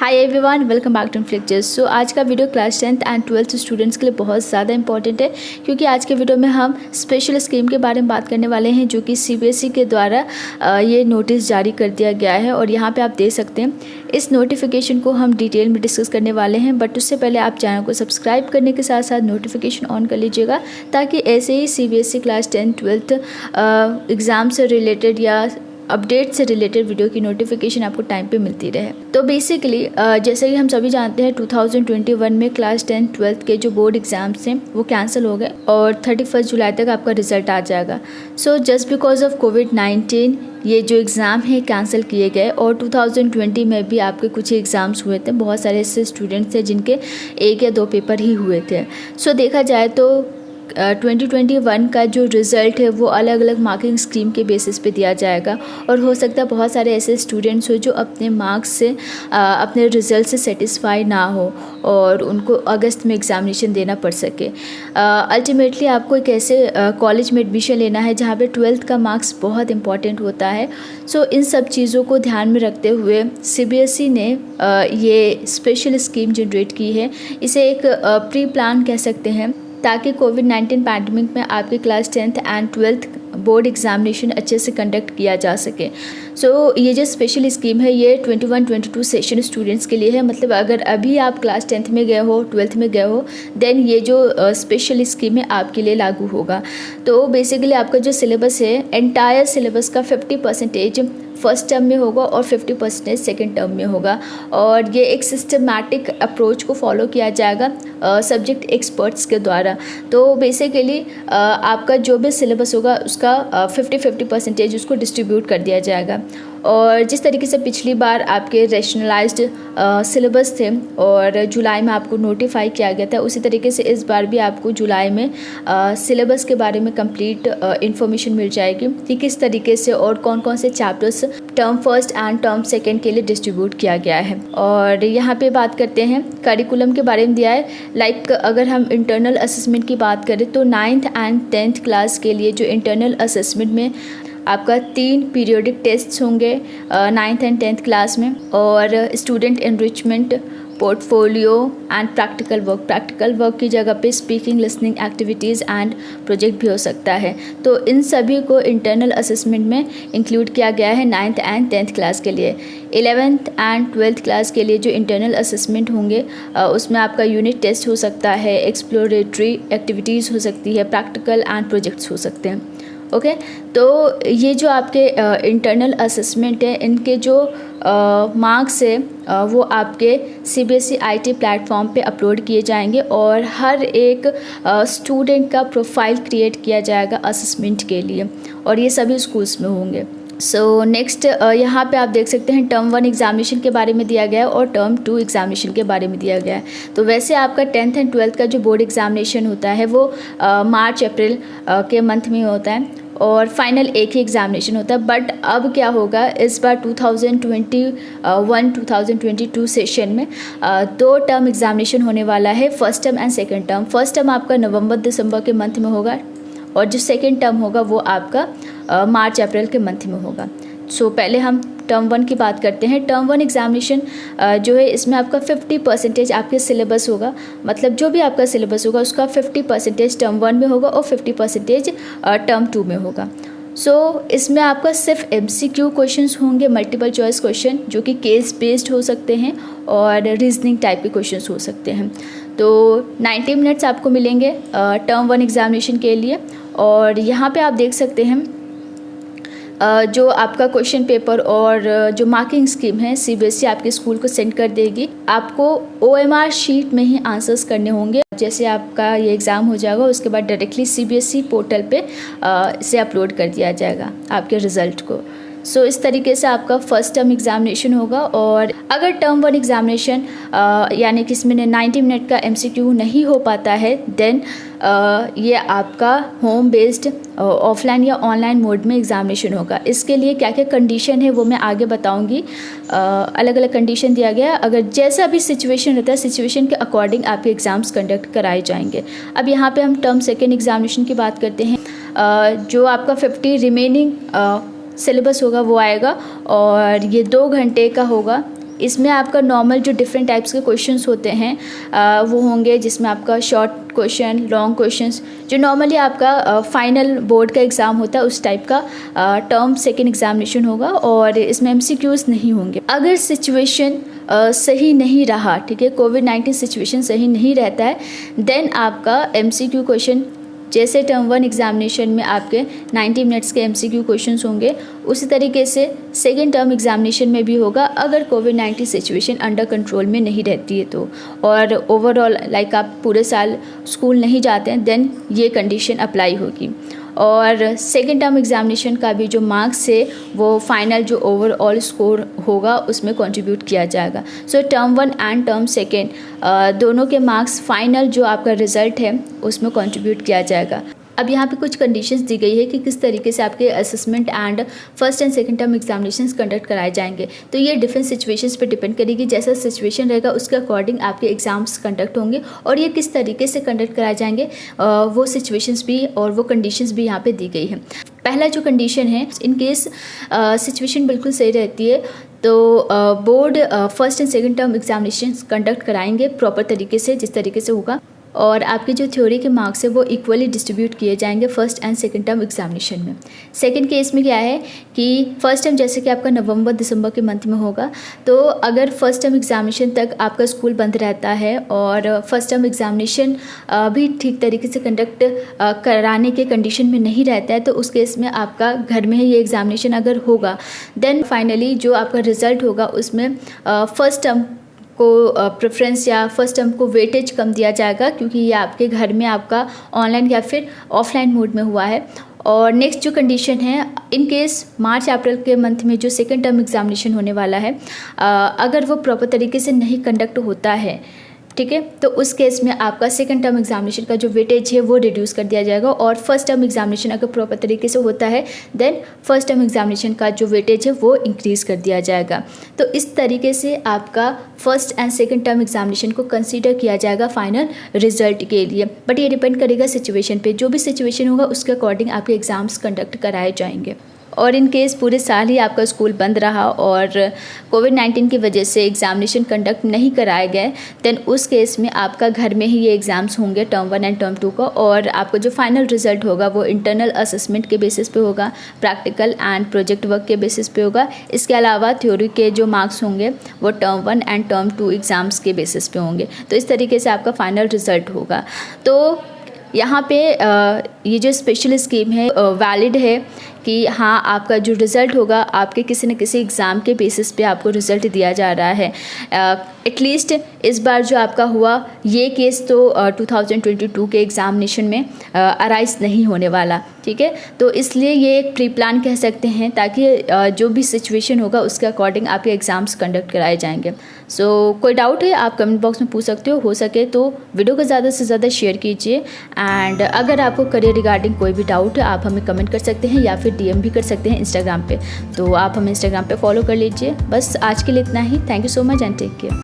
Hi everyone, welcome back to Flectures. So आज का video class 10th and 12th students के लिए बहुत ज़्यादा इंपॉर्टेंट है, क्योंकि आज के वीडियो में हम स्पेशल स्कीम के बारे में बात करने वाले हैं, जो कि सीबीएसई के द्वारा ये नोटिस जारी कर दिया गया है। और यहाँ पे आप देख सकते हैं इस नोटिफिकेशन को हम डिटेल में डिस्कस करने वाले हैं। बट उससे पहले आप चैनल को सब्सक्राइब करने के साथ साथ नोटिफिकेशन ऑन कर लीजिएगा, ताकि ऐसे ही CBSE class 10th 12th exam से रिलेटेड या अपडेट से रिलेटेड वीडियो की नोटिफिकेशन आपको टाइम पे मिलती रहे। तो बेसिकली जैसे कि हम सभी जानते हैं 2021 में क्लास 10th 12th के जो बोर्ड एग्ज़ाम्स हैं वो कैंसिल हो गए और 31 जुलाई तक आपका रिज़ल्ट आ जाएगा। सो जस्ट बिकॉज ऑफ कोविड-19 ये जो एग्ज़ाम है कैंसिल किए गए। और 2020 में भी आपके कुछ एग्ज़ाम्स हुए थे, बहुत सारे ऐसे स्टूडेंट्स थे जिनके 1 या 2 पेपर ही हुए थे। सो देखा जाए तो 2021 का जो रिज़ल्ट है वो अलग अलग मार्किंग स्कीम के बेसिस पे दिया जाएगा। और हो सकता है बहुत सारे ऐसे स्टूडेंट्स हो जो अपने मार्क्स से अपने रिज़ल्ट से सेटिस्फाई ना हो और उनको अगस्त में एग्ज़ामिनेशन देना पड़ सके। अल्टीमेटली आपको एक ऐसे कॉलेज में एडमिशन लेना है जहाँ पे 12th का मार्क्स बहुत इंपॉर्टेंट होता है। सो इन सब चीज़ों को ध्यान में रखते हुए सीबीएसई ने ये स्पेशल स्कीम जनरेट की है। इसे एक प्री प्लान कह सकते हैं, ताकि कोविड-19 पैंडमिक में आपके class 10th and 12th board examination अच्छे से कंडक्ट किया जा सके। सो ये जो स्पेशल स्कीम है ये 21-22 सेशन स्टूडेंट्स के लिए है। मतलब अगर अभी आप क्लास 10th में गए हो, 12th में गए हो, देन ये जो स्पेशल स्कीम है आपके लिए लागू होगा। तो बेसिकली आपका जो सिलेबस है, एंटायर सिलेबस का 50% फर्स्ट टर्म में होगा और 50% सेकेंड टर्म में होगा। और ये एक सिस्टमैटिक अप्रोच को फॉलो किया जाएगा सब्जेक्ट एक्सपर्ट्स के द्वारा। तो बेसिकली आपका जो भी सिलेबस होगा उसका 50-50% उसको डिस्ट्रीब्यूट कर दिया जाएगा। और जिस तरीके से पिछली बार आपके रैशनलाइज्ड सिलेबस थे और जुलाई में आपको नोटिफाई किया गया था, उसी तरीके से इस बार भी आपको जुलाई में सिलेबस के बारे में कंप्लीट इन्फॉर्मेशन मिल जाएगी कि किस तरीके से और कौन कौन से chapters term first and term second के लिए डिस्ट्रीब्यूट किया गया है। और यहाँ पे बात करते हैं करिकुलम के बारे में दिया है। लाइक अगर हम इंटरनल असेसमेंट की बात करें तो 9th एंड 10th क्लास के लिए जो इंटरनल असेसमेंट में आपका 3 पीरियोडिक टेस्ट्स होंगे 9th एंड 10th क्लास में, और student enrichment, portfolio and practical work की जगह पे speaking, listening activities and project भी हो सकता है। तो इन सभी को इंटरनल असेसमेंट में इंक्लूड किया गया है 9th एंड 10th क्लास के लिए। 11th एंड 12th क्लास के लिए जो इंटरनल असेसमेंट होंगे उसमें आपका यूनिट टेस्ट हो सकता है, एक्सप्लोरेटरी एक्टिविटीज़ हो सकती है, प्रैक्टिकल एंड प्रोजेक्ट्स हो सकते हैं। ओके तो ये जो आपके इंटरनल असेसमेंट है, इनके जो मार्क्स है वो आपके सीबीएसई आईटी प्लेटफॉर्म पे अपलोड किए जाएंगे और हर एक स्टूडेंट का प्रोफाइल क्रिएट किया जाएगा असेसमेंट के लिए, और ये सभी स्कूल्स में होंगे। सो नेक्स्ट यहाँ पे आप देख सकते हैं टर्म 1 एग्जामिनेशन के बारे में दिया गया है और टर्म 2 एग्जामिनेशन के बारे में दिया गया है। तो वैसे आपका 10th एंड 12th का जो बोर्ड एग्जामिनेशन होता है वो मार्च अप्रैल के मंथ में होता है और फाइनल एक ही एग्जामिनेशन होता है। बट अब क्या होगा, इस बार 2021-2022 सेशन में 2 टर्म एग्जामिनेशन होने वाला है, first term and second term. First term आपका नवंबर-दिसंबर के मंथ में होगा और जो सेकेंड टर्म होगा वो आपका मार्च अप्रैल के मंथ में होगा। सो पहले हम टर्म 1 की बात करते हैं। टर्म 1 एग्जामिनेशन जो है इसमें आपका 50% आपके सिलेबस होगा, मतलब जो भी आपका सिलेबस होगा उसका 50% टर्म 1 में होगा और 50% टर्म 2 में होगा। सो इसमें आपका सिर्फ MCQ क्वेश्चंस होंगे, मल्टीपल चॉइस क्वेश्चन जो कि केस बेस्ड हो सकते हैं और रीजनिंग टाइप के क्वेश्चंस हो सकते हैं। तो 90 मिनट्स आपको मिलेंगे टर्म 1 एग्जामिनेशन के लिए। और यहाँ पे आप देख सकते हैं जो आपका क्वेश्चन पेपर और जो मार्किंग स्कीम है सीबीएसई आपके स्कूल को सेंड कर देगी। आपको OMR शीट में ही आंसर्स करने होंगे। जैसे आपका ये एग्ज़ाम हो जाएगा उसके बाद डायरेक्टली सीबीएसई पोर्टल पे इसे अपलोड कर दिया जाएगा आपके रिज़ल्ट को। सो इस तरीके से आपका फर्स्ट टर्म एग्जामिनेशन होगा। और अगर टर्म 1 एग्जामिनेशन यानी कि इसमें 90 मिनट का MCQ नहीं हो पाता है, देन ये आपका होम बेस्ड ऑफलाइन या ऑनलाइन मोड में एग्जामिनेशन होगा। इसके लिए क्या क्या कंडीशन है वो मैं आगे बताऊंगी। अलग अलग कंडीशन दिया गया है, अगर जैसा भी सिचुएशन रहता है सिचुएशन के अकॉर्डिंग आपके एग्ज़ाम्स कंडक्ट कराए जाएंगे। अब यहाँ पे हम टर्म सेकेंड एग्जामिनेशन की बात करते हैं। जो आपका 50 रिमेनिंग सिलेबस होगा वो आएगा और ये 2 घंटे का होगा इसमें आपका नॉर्मल जो डिफरेंट टाइप्स के क्वेश्चंस होते हैं वो होंगे, जिसमें आपका शॉर्ट क्वेश्चन, लॉन्ग क्वेश्चंस, जो नॉर्मली आपका फाइनल बोर्ड का एग्ज़ाम होता है उस टाइप का टर्म सेकेंड एग्जामिनेशन होगा, और इसमें एमसीक्यूज़ नहीं होंगे। अगर सिचुएशन सही नहीं रहा, ठीक है, कोविड-19 सिचुएशन सही नहीं रहता है, देन आपका एमसीक्यू क्वेश्चन, जैसे टर्म 1 एग्जामिनेशन में आपके 90 मिनट्स के एमसीक्यू क्वेश्चंस होंगे, उसी तरीके से सेकेंड टर्म एग्जामिनेशन में भी होगा, अगर कोविड-19 सिचुएशन अंडर कंट्रोल में नहीं रहती है तो। और ओवरऑल लाइक आप पूरे साल स्कूल नहीं जाते हैं, देन ये कंडीशन अप्लाई होगी। और सेकेंड टर्म एग्जामिनेशन का भी जो मार्क्स है वो फाइनल जो ओवरऑल स्कोर होगा उसमें कंट्रीब्यूट किया जाएगा। सो टर्म 1 एंड टर्म सेकेंड दोनों के मार्क्स फाइनल जो आपका रिज़ल्ट है उसमें कंट्रीब्यूट किया जाएगा। अब यहाँ पे कुछ कंडीशंस दी गई है कि किस तरीके से आपके assessment and first and second term examinations conduct कराए जाएंगे। तो ये डिफरेंट सिचुएशंस पे डिपेंड करेगी, जैसा सिचुएशन रहेगा उसके अकॉर्डिंग आपके एग्ज़ाम्स कंडक्ट होंगे, और ये किस तरीके से कंडक्ट कराए जाएंगे वो सिचुएशंस भी और वो कंडीशंस भी यहाँ पर दी गई है। पहला जो कंडीशन है, इन केस सिचुएशन बिल्कुल सही रहती है तो board first and second term examinations conduct कराएंगे प्रॉपर तरीके से, जिस तरीके से होगा, और आपके जो थ्योरी के मार्क्स है वो इक्वली डिस्ट्रीब्यूट किए जाएंगे first and second term examination में। सेकंड केस में क्या है कि फर्स्ट टर्म जैसे कि आपका नवंबर दिसंबर के मंथ में होगा, तो अगर फर्स्ट टर्म एग्जामिनेशन तक आपका स्कूल बंद रहता है और फर्स्ट टर्म एग्जामिनेशन भी ठीक तरीके से कंडक्ट कराने के कंडीशन में नहीं रहता है, तो उस केस में आपका घर में ही ये एग्जामिनेशन अगर होगा, देन फाइनली जो आपका रिज़ल्ट होगा उसमें फर्स्ट टर्म को प्रेफरेंस या फर्स्ट टर्म को वेटेज कम दिया जाएगा, क्योंकि ये आपके घर में आपका ऑनलाइन या फिर ऑफलाइन मोड में हुआ है। और नेक्स्ट जो कंडीशन है, इन केस मार्च अप्रैल के मंथ में जो सेकेंड टर्म एग्जामिनेशन होने वाला है, अगर वो प्रॉपर तरीके से नहीं कंडक्ट होता है, ठीक है, तो उस केस में आपका सेकंड टर्म एग्जामिनेशन का जो वेटेज है वो रिड्यूस कर दिया जाएगा, और फर्स्ट टर्म एग्जामिनेशन अगर प्रॉपर तरीके से होता है देन फर्स्ट टर्म एग्जामिनेशन का जो वेटेज है वो इंक्रीज़ कर दिया जाएगा। तो इस तरीके से आपका first and second term examination को कंसीडर किया जाएगा फाइनल रिजल्ट के लिए। बट ये डिपेंड करेगा सिचुएशन पे, जो भी सिचुएशन होगा उसके अकॉर्डिंग आपके एग्ज़ाम्स कंडक्ट कराए जाएंगे। और इन केस पूरे साल ही आपका स्कूल बंद रहा और कोविड-19 की वजह से एग्जामिनेशन कंडक्ट नहीं कराए गए, देन उस केस में आपका घर में ही ये एग्ज़ाम्स होंगे टर्म 1 एंड टर्म 2 का, और आपका जो फाइनल रिजल्ट होगा वो इंटरनल असेसमेंट के बेसिस पे होगा, प्रैक्टिकल एंड प्रोजेक्ट वर्क के बेसिस पे होगा। इसके अलावा थ्योरी के जो मार्क्स होंगे वो टर्म 1 एंड टर्म 2 एग्ज़ाम्स के बेसिस पे होंगे। तो इस तरीके से आपका फाइनल रिजल्ट होगा। तो यहाँ पे ये जो स्पेशल स्कीम है वैलिड है कि हाँ, आपका जो रिज़ल्ट होगा आपके किसी न किसी एग्ज़ाम के बेसिस पे आपको रिज़ल्ट दिया जा रहा है। एटलीस्ट इस बार जो आपका हुआ ये केस तो 2022 के एग्ज़ामिनेशन में अराइज नहीं होने वाला, ठीक है। तो इसलिए ये एक प्री प्लान कह सकते हैं, ताकि जो भी सिचुएशन होगा उसके अकॉर्डिंग आपके एग्ज़ाम्स कंडक्ट कराए जाएंगे। सो कोई डाउट है आप कमेंट बॉक्स में पूछ सकते हो सके तो वीडियो को ज़्यादा से ज़्यादा शेयर कीजिए। एंड अगर आपको करियर रिगार्डिंग कोई भी डाउट है आप हमें कमेंट कर सकते हैं या फिर DM भी कर सकते हैं इंस्टाग्राम पे। तो आप हमें इंस्टाग्राम पे फॉलो कर लीजिए। बस आज के लिए इतना ही। Thank you so much and take care.